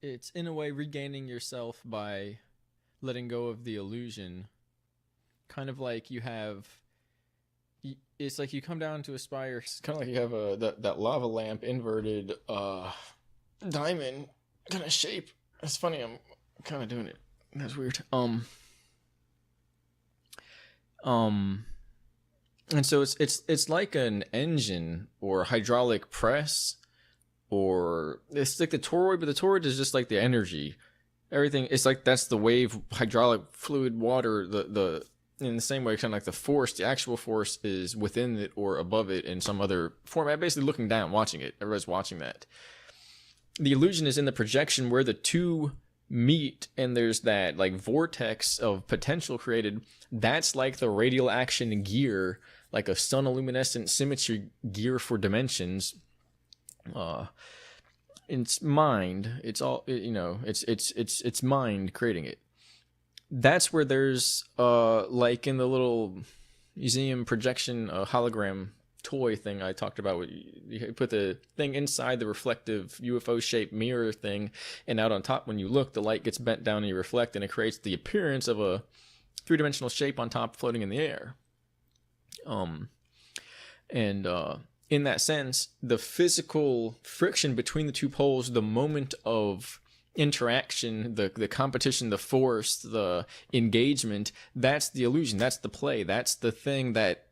it's in a way regaining yourself by letting go of the illusion. Kind of like you have, it's like you come down to aspire. It's kind of like you have that lava lamp inverted diamond kind of shape. It's funny. I'm kind of doing it. That's weird. Um, and so it's like an engine or hydraulic press, or it's like the toroid, but the toroid is just like the energy. Everything, it's like that's the wave, hydraulic fluid, water. The in the same way, kind of like the force, the actual force is within it or above it in some other format. Basically, looking down, watching it. Everybody's watching that. The illusion is in the projection where the two meet, and there's that like vortex of potential created. That's like the radial action gear, like a sunluminescent symmetry gear for dimensions. It's mind. It's all, it's mind creating it. That's where there's like in the little museum projection hologram toy thing I talked about. You put the thing inside the reflective UFO shaped mirror thing, and out on top, when you look, the light gets bent down and you reflect, and it creates the appearance of a three-dimensional shape on top floating in the air. In that sense, the physical friction between the two poles, the moment of interaction, the competition, the force, the engagement, that's the illusion, that's the play, that's the thing that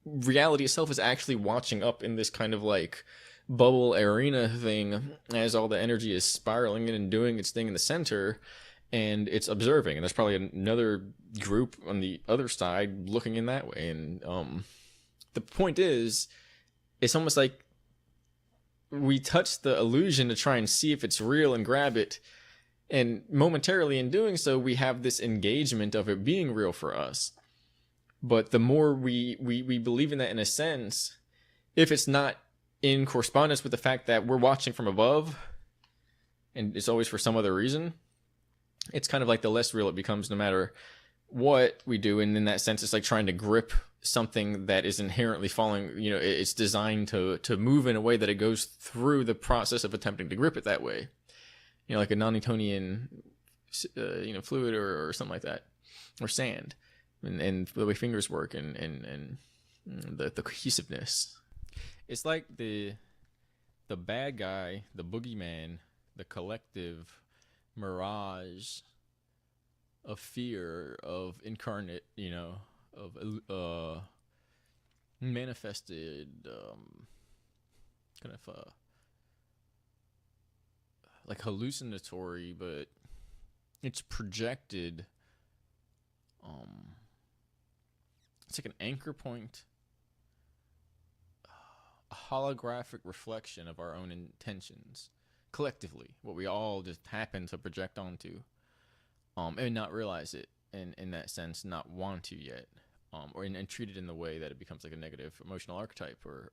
reality itself is actually watching up in this kind of like bubble arena thing as all the energy is spiraling in and doing its thing in the center, and it's observing. And there's probably another group on the other side looking in that way. And the point is, it's almost like we touch the illusion to try and see if it's real and grab it. And momentarily in doing so, we have this engagement of it being real for us. But the more we believe in that, in a sense, if it's not in correspondence with the fact that we're watching from above, and it's always for some other reason, it's kind of like the less real it becomes no matter what we do. And in that sense, it's like trying to grip something that is inherently falling. It's designed to move in a way that it goes through the process of attempting to grip it that way. Like a non-Newtonian, fluid or something like that, or sand, and the way fingers work and the cohesiveness. It's like the bad guy, the boogeyman, the collective mirage of fear, of incarnate, of manifested, kind of like hallucinatory, but it's projected. It's like an anchor point, a holographic reflection of our own intentions collectively, what we all just happen to project onto, and not realize it, and in that sense not want to yet, and treat it in the way that it becomes like a negative emotional archetype or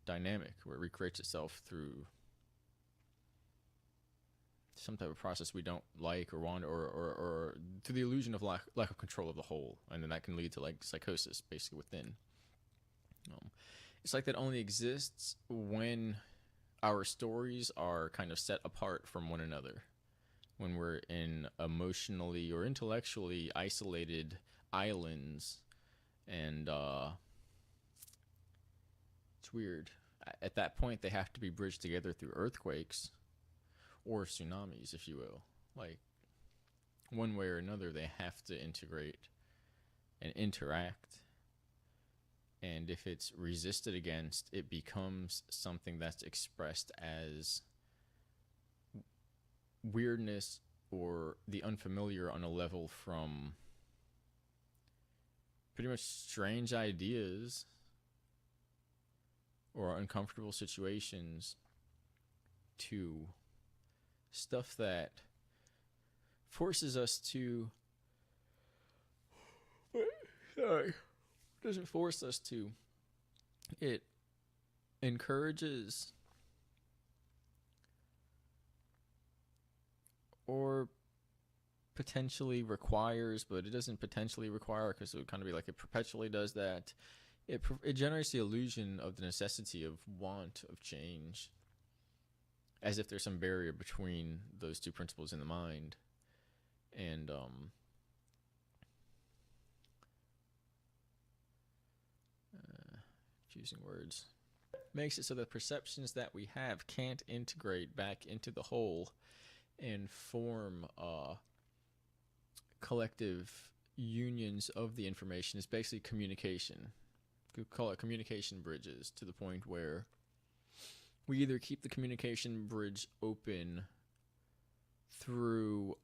dynamic, where it recreates itself through some type of process we don't like or want, or through the illusion of lack of control of the whole, and then that can lead to like psychosis basically within. It's like that only exists when our stories are kind of set apart from one another, when we're in emotionally or intellectually isolated islands, and it's weird. At that point, they have to be bridged together through earthquakes or tsunamis, if you will. Like, one way or another, they have to integrate and interact. And if it's resisted against, it becomes something that's expressed as weirdness or the unfamiliar on a level from pretty much strange ideas or uncomfortable situations to stuff that forces us to, doesn't force us to, it encourages or potentially requires, but it doesn't potentially require, because it would kind of be like it perpetually does that. It generates the illusion of the necessity of want of change, as if there's some barrier between those two principles in the mind. And choosing words makes it so that perceptions that we have can't integrate back into the whole and form collective unions of the information. It's basically communication. You could call it communication bridges, to the point where we either keep the communication bridge open through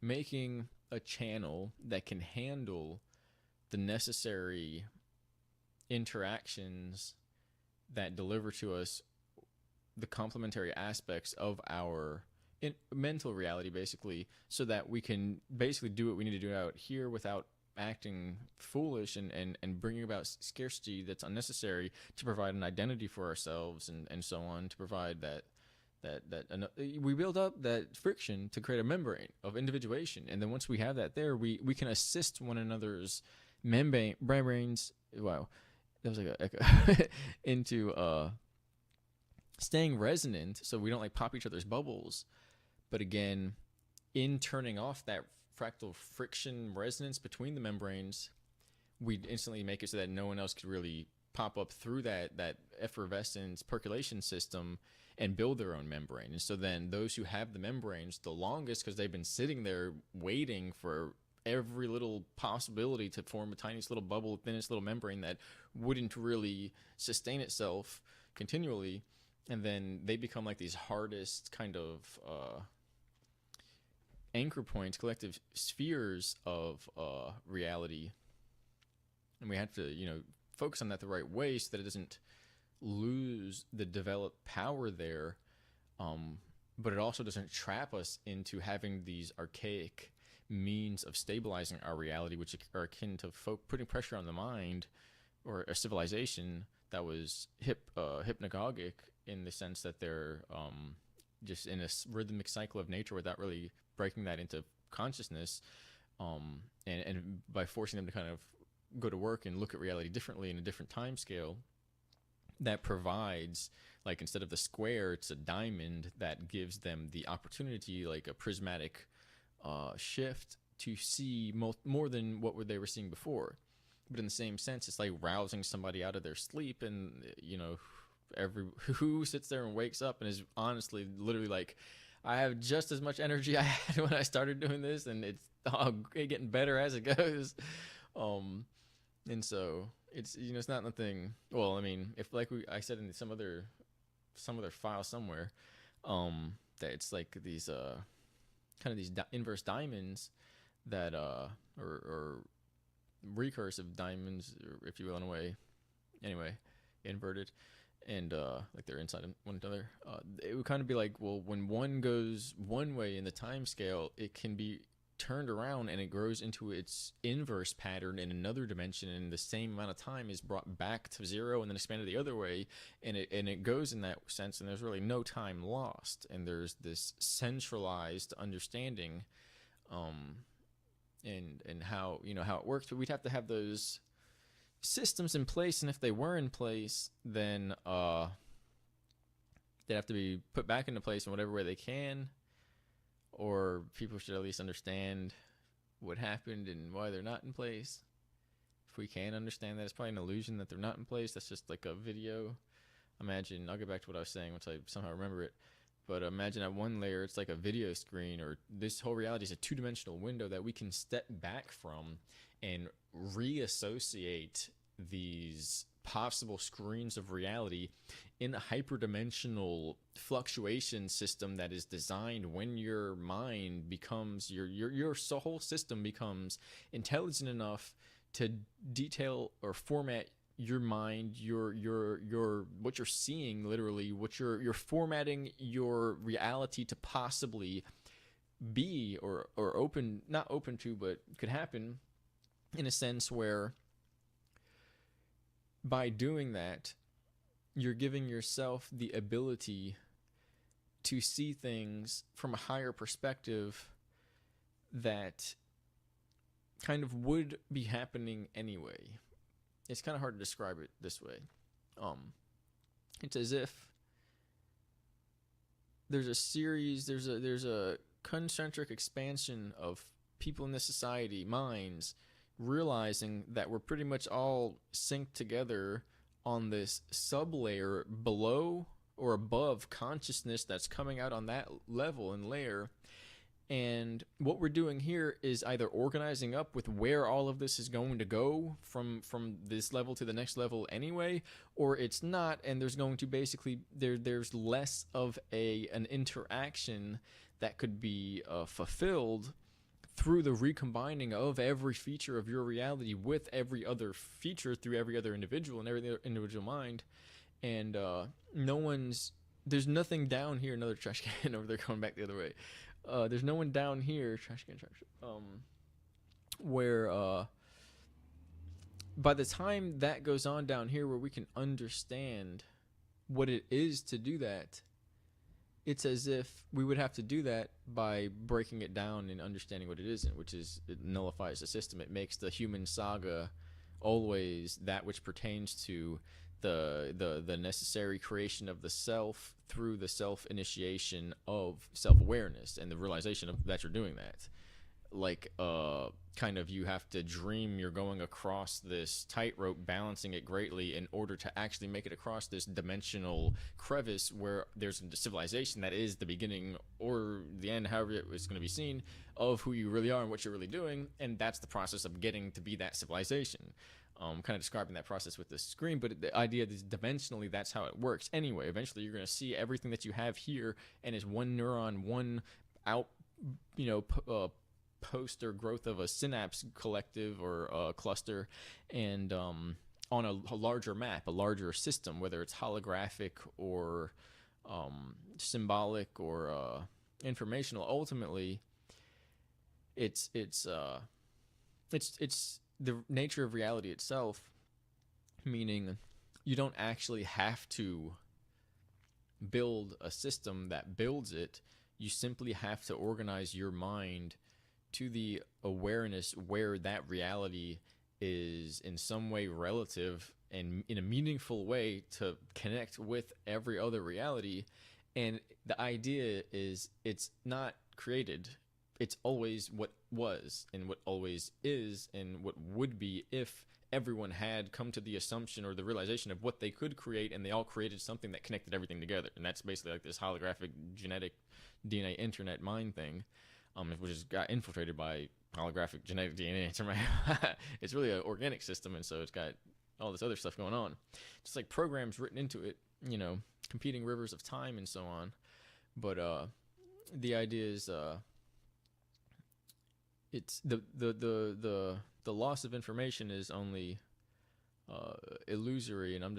making a channel that can handle the necessary interactions that deliver to us the complementary aspects of our mental reality, basically, so that we can basically do what we need to do out here without acting foolish and bringing about scarcity that's unnecessary, to provide an identity for ourselves and so on, to provide that we build up that friction to create a membrane of individuation. And then once we have that there, we can assist one another's membranes. Wow, that was like a echo into staying resonant, so we don't like pop each other's bubbles. But again, in turning off that fractal friction resonance between the membranes, we instantly make it so that no one else could really pop up through that effervescence percolation system and build their own membrane. And so then those who have the membranes the longest, because they've been sitting there waiting for every little possibility to form a tiniest little bubble within its little membrane that wouldn't really sustain itself continually, and then they become like these hardest kind of anchor points, collective spheres of reality. And we have to, focus on that the right way so that it doesn't lose the developed power there, but it also doesn't trap us into having these archaic means of stabilizing our reality, which are akin to putting pressure on the mind, or a civilization that was hypnagogic, in the sense that they're just in a rhythmic cycle of nature without really breaking that into consciousness, and by forcing them to kind of go to work and look at reality differently in a different time scale, that provides, like, instead of the square, it's a diamond that gives them the opportunity, like a prismatic shift, to see more than what they were seeing before. But in the same sense, it's like rousing somebody out of their sleep, and who sits there and wakes up and is honestly literally like, I have just as much energy I had when I started doing this, and it's getting better as it goes. And so it's it's not nothing. Well, I mean, if I said in some other file somewhere, that it's like these kind of these inverse diamonds that or recursive diamonds, or if you will, in a way. Anyway, inverted, and like they're inside one another. It would kind of be like, well, when one goes one way in the time scale, it can be turned around and it grows into its inverse pattern in another dimension, and in the same amount of time is brought back to zero and then expanded the other way, and it goes in that sense, and there's really no time lost, and there's this centralized understanding, and how how it works. But we'd have to have those systems in place, and if they were in place, then they'd have to be put back into place in whatever way they can, or people should at least understand what happened and why they're not in place. If we can understand that, it's probably an illusion that they're not in place. That's just like a video. Imagine, I'll get back to what I was saying once I somehow remember it, but imagine at one layer it's like a video screen, or this whole reality is a two-dimensional window that we can step back from and reassociate these possible screens of reality in a hyperdimensional fluctuation system that is designed when your mind becomes your whole system becomes intelligent enough to detail or format your mind, your what you're seeing, literally what you're formatting your reality to possibly be, or not open to, but could happen, in a sense where by doing that, you're giving yourself the ability to see things from a higher perspective that kind of would be happening anyway. It's kind of hard to describe it this way. It's as if there's a series, there's a concentric expansion of people in this society, minds, realizing that we're pretty much all synced together on this sublayer below or above consciousness that's coming out on that level and layer. And what we're doing here is either organizing up with where all of this is going to go from this level to the next level anyway, or it's not, and there's going to basically there's less of an interaction that could be fulfilled through the recombining of every feature of your reality with every other feature through every other individual and every other individual mind. And there's nothing down here. Another trash can over there going back the other way. There's no one down here. Trash can. Where by the time that goes on down here, where we can understand what it is to do that, it's as if we would have to do that by breaking it down and understanding what it isn't, which is it nullifies the system. It makes the human saga always that which pertains to the necessary creation of the self through the self-initiation of self-awareness and the realization of that you're doing that. Like kind of you have to dream you're going across this tightrope, balancing it greatly in order to actually make it across this dimensional crevice where there's a civilization that is the beginning or the end, however it was going to be seen, of who you really are and what you're really doing. And that's the process of getting to be that civilization. Kind of describing that process with the screen, but the idea is dimensionally that's how it works. Anyway, eventually you're going to see everything that you have here and is one neuron, one out, post or growth of a synapse collective or cluster, and on a larger map, a larger system, whether it's holographic or symbolic or informational. Ultimately, it's the nature of reality itself, meaning you don't actually have to build a system that builds it. You simply have to organize your mind to the awareness where that reality is in some way relative and in a meaningful way to connect with every other reality. And the idea is it's not created. It's always what was and what always is and what would be if everyone had come to the assumption or the realization of what they could create, and they all created something that connected everything together. And that's basically like this holographic genetic DNA internet mind thing, which has got infiltrated by holographic genetic DNA internet. It's really an organic system, and so it's got all this other stuff going on. Just like programs written into it, competing rivers of time and so on. But the idea is it's the loss of information is only illusory, and I'm